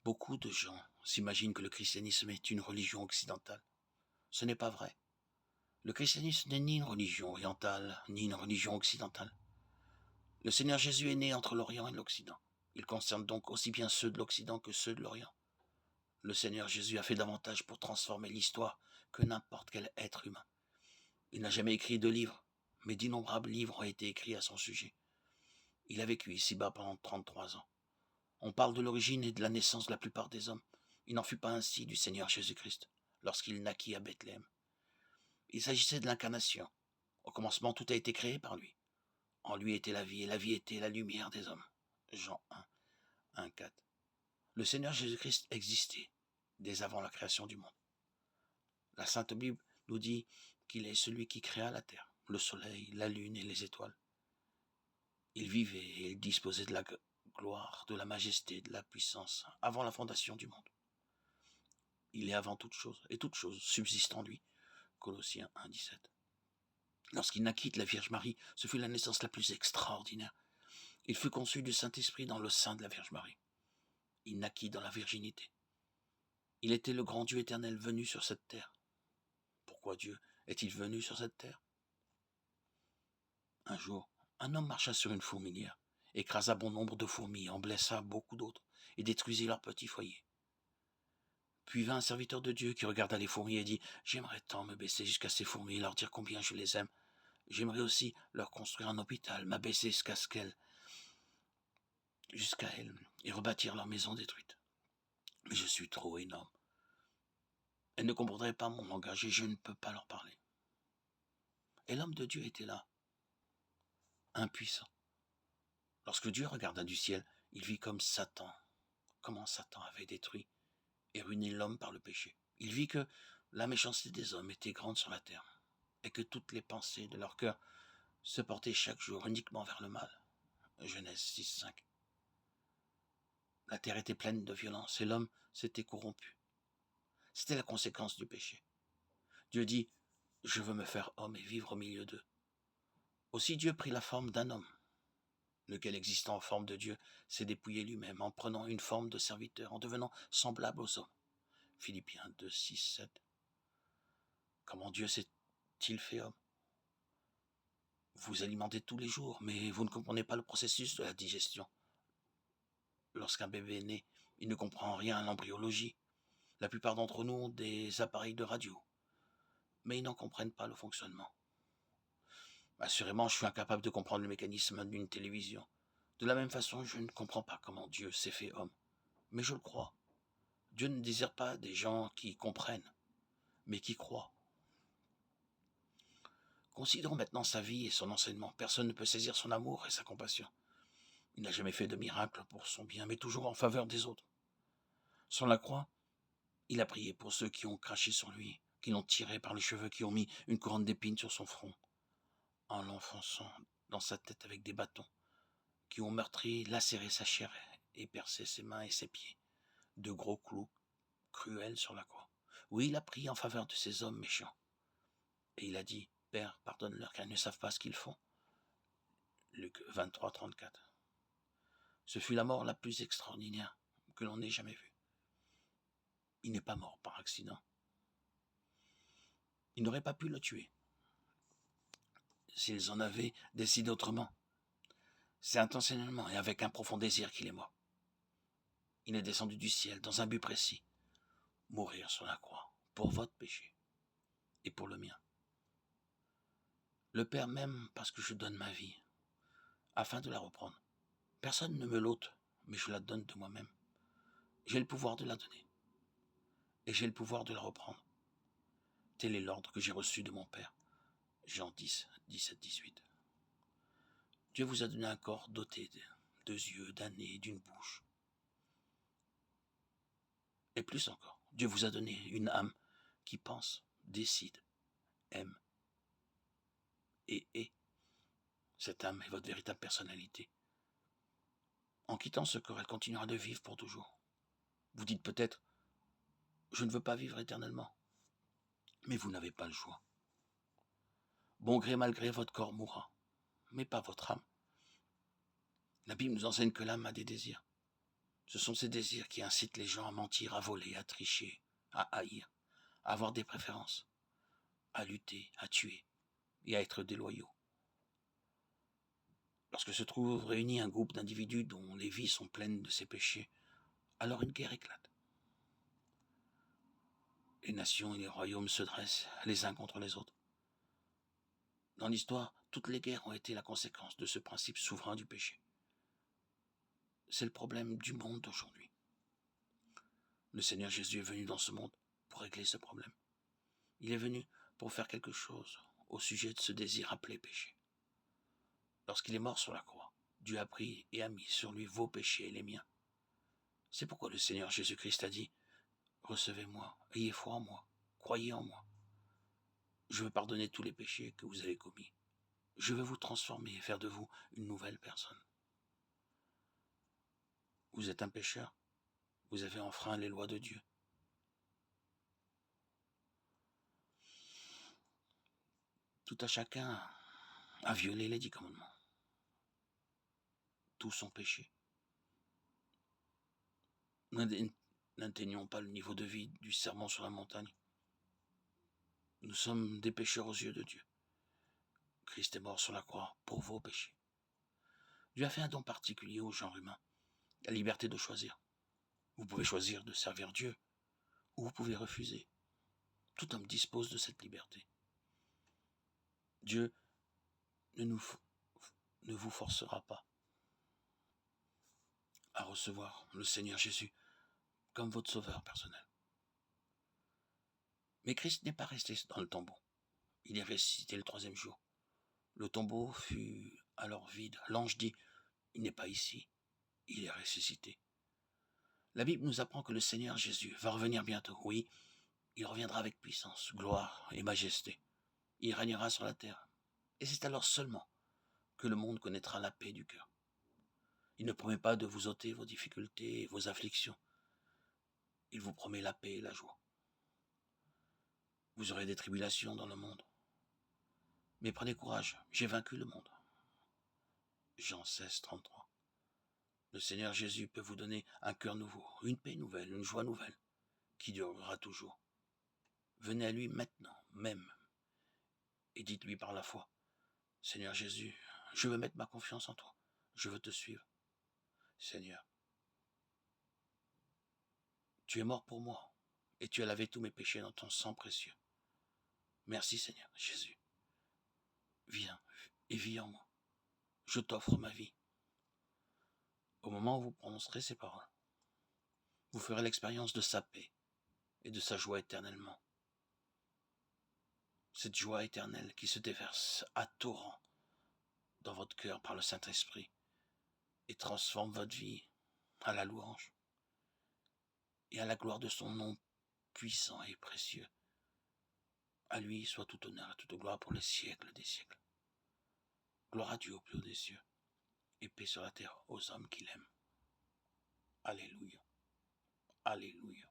Beaucoup de gens s'imaginent que le christianisme est une religion occidentale. Ce n'est pas vrai. Le christianisme n'est ni une religion orientale, ni une religion occidentale. Le Seigneur Jésus est né entre l'Orient et l'Occident. Il concerne donc aussi bien ceux de l'Occident que ceux de l'Orient. Le Seigneur Jésus a fait davantage pour transformer l'histoire que n'importe quel être humain. Il n'a jamais écrit de livres, mais d'innombrables livres ont été écrits à son sujet. Il a vécu ici-bas pendant 33 ans. On parle de l'origine et de la naissance de la plupart des hommes. Il n'en fut pas ainsi du Seigneur Jésus-Christ, lorsqu'il naquit à Bethléem. Il s'agissait de l'incarnation. Au commencement, tout a été créé par lui. En lui était la vie, et la vie était la lumière des hommes. Jean 1, 1, 4. Le Seigneur Jésus-Christ existait dès avant la création du monde. La Sainte Bible nous dit qu'il est celui qui créa la terre, le soleil, la lune et les étoiles. Il vivait et il disposait de la gloire, de la majesté, de la puissance, avant la fondation du monde. Il est avant toute chose, et toute chose subsiste en lui. Colossiens 1, 17. Lorsqu'il naquit de la Vierge Marie, ce fut la naissance la plus extraordinaire. Il fut conçu du Saint-Esprit dans le sein de la Vierge Marie. Il naquit dans la virginité. Il était le grand Dieu éternel venu sur cette terre. Pourquoi Dieu est-il venu sur cette terre? Un jour, un homme marcha sur une fourmilière, écrasa bon nombre de fourmis, en blessa beaucoup d'autres, et détruisit leur petit foyer. Puis vint un serviteur de Dieu qui regarda les fourmis et dit « J'aimerais tant me baisser jusqu'à ces fourmis et leur dire combien je les aime. J'aimerais aussi leur construire un hôpital, m'abaisser jusqu'à elles, et rebâtir leur maison détruite. Mais je suis trop énorme. Elles ne comprendraient pas mon langage et je ne peux pas leur parler. » Et l'homme de Dieu était là, impuissant. Lorsque Dieu regarda du ciel, il vit comme Satan, comment Satan avait détruit et ruiné l'homme par le péché. Il vit que la méchanceté des hommes était grande sur la terre, et que toutes les pensées de leur cœur se portaient chaque jour uniquement vers le mal. Genèse 6, 5. La terre était pleine de violence, et l'homme s'était corrompu. C'était la conséquence du péché. Dieu dit « Je veux me faire homme et vivre au milieu d'eux ». Aussi Dieu prit la forme d'un homme, lequel existant en forme de Dieu s'est dépouillé lui-même en prenant une forme de serviteur, en devenant semblable aux hommes. Philippiens 2, 6, 7. Comment Dieu s'est-il fait homme? Vous alimentez tous les jours, mais vous ne comprenez pas le processus de la digestion. Lorsqu'un bébé est né, il ne comprend rien à l'embryologie. La plupart d'entre nous ont des appareils de radio, mais ils n'en comprennent pas le fonctionnement. Assurément, je suis incapable de comprendre le mécanisme d'une télévision. De la même façon, je ne comprends pas comment Dieu s'est fait homme. Mais je le crois. Dieu ne désire pas des gens qui comprennent, mais qui croient. Considérons maintenant sa vie et son enseignement. Personne ne peut saisir son amour et sa compassion. Il n'a jamais fait de miracle pour son bien, mais toujours en faveur des autres. Sur la croix, il a prié pour ceux qui ont craché sur lui, qui l'ont tiré par les cheveux, qui ont mis une couronne d'épines sur son front, en l'enfonçant dans sa tête avec des bâtons, qui ont meurtri, lacéré sa chair et percé ses mains et ses pieds, de gros clous cruels sur la croix. Oui, il a prié en faveur de ces hommes méchants. Et il a dit, « Père, pardonne-leur car ils ne savent pas ce qu'ils font. » Luc 23, 34. Ce fut la mort la plus extraordinaire que l'on ait jamais vue. Il n'est pas mort par accident. Ils n'auraient pas pu le tuer s'ils en avaient décidé autrement. C'est intentionnellement et avec un profond désir qu'il est mort. Il est descendu du ciel dans un but précis, mourir sur la croix pour votre péché et pour le mien. Le Père m'aime parce que je donne ma vie, afin de la reprendre. Personne ne me l'ôte, mais je la donne de moi-même. J'ai le pouvoir de la donner, et j'ai le pouvoir de la reprendre. Tel est l'ordre que j'ai reçu de mon Père. Jean 10, 17, 18. Dieu vous a donné un corps doté de 2 yeux, d'un nez, d'une bouche. Et plus encore, Dieu vous a donné une âme qui pense, décide, aime et est. Cette âme est votre véritable personnalité. En quittant ce corps, elle continuera de vivre pour toujours. Vous dites peut-être, je ne veux pas vivre éternellement. Mais vous n'avez pas le choix. Bon gré mal gré, votre corps mourra, mais pas votre âme. La Bible nous enseigne que l'âme a des désirs. Ce sont ces désirs qui incitent les gens à mentir, à voler, à tricher, à haïr, à avoir des préférences, à lutter, à tuer et à être déloyaux. Lorsque se trouve réuni un groupe d'individus dont les vies sont pleines de ces péchés, alors une guerre éclate. Les nations et les royaumes se dressent les uns contre les autres. Dans l'histoire, toutes les guerres ont été la conséquence de ce principe souverain du péché. C'est le problème du monde d'aujourd'hui. Le Seigneur Jésus est venu dans ce monde pour régler ce problème. Il est venu pour faire quelque chose au sujet de ce désir appelé péché. Lorsqu'il est mort sur la croix, Dieu a pris et a mis sur lui vos péchés et les miens. C'est pourquoi le Seigneur Jésus-Christ a dit « Recevez-moi, ayez foi en moi, croyez en moi. Je veux pardonner tous les péchés que vous avez commis. Je veux vous transformer et faire de vous une nouvelle personne. Vous êtes un pécheur, vous avez enfreint les lois de Dieu. Tout à chacun a violé les 10 commandements. Tous sont péchés. N'atteignons pas le niveau de vie du sermon sur la montagne. Nous sommes des pécheurs aux yeux de Dieu. Christ est mort sur la croix pour vos péchés. Dieu a fait un don particulier au genre humain, la liberté de choisir. Vous pouvez choisir de servir Dieu, ou vous pouvez refuser. Tout homme dispose de cette liberté. Dieu ne vous forcera pas à recevoir le Seigneur Jésus comme votre sauveur personnel. Mais Christ n'est pas resté dans le tombeau. Il est ressuscité le 3e jour. Le tombeau fut alors vide. L'ange dit, il n'est pas ici, il est ressuscité. La Bible nous apprend que le Seigneur Jésus va revenir bientôt. Oui, il reviendra avec puissance, gloire et majesté. Il régnera sur la terre. Et c'est alors seulement que le monde connaîtra la paix du cœur. Il ne promet pas de vous ôter vos difficultés et vos afflictions. Il vous promet la paix et la joie. Vous aurez des tribulations dans le monde. Mais prenez courage, j'ai vaincu le monde. Jean 16, 33. Le Seigneur Jésus peut vous donner un cœur nouveau, une paix nouvelle, une joie nouvelle, qui durera toujours. Venez à lui maintenant, même, et dites-lui par la foi, Seigneur Jésus, je veux mettre ma confiance en toi, je veux te suivre. Seigneur, tu es mort pour moi, et tu as lavé tous mes péchés dans ton sang précieux. Merci Seigneur Jésus. Viens et vis en moi. Je t'offre ma vie. Au moment où vous prononcerez ces paroles, vous ferez l'expérience de sa paix et de sa joie éternellement. Cette joie éternelle qui se déverse à torrent dans votre cœur par le Saint-Esprit et transforme votre vie à la louange et à la gloire de son nom puissant et précieux. À lui soit tout honneur et toute gloire pour les siècles des siècles. Gloire à Dieu au plus haut des cieux et paix sur la terre aux hommes qu'il aime. Alléluia. Alléluia.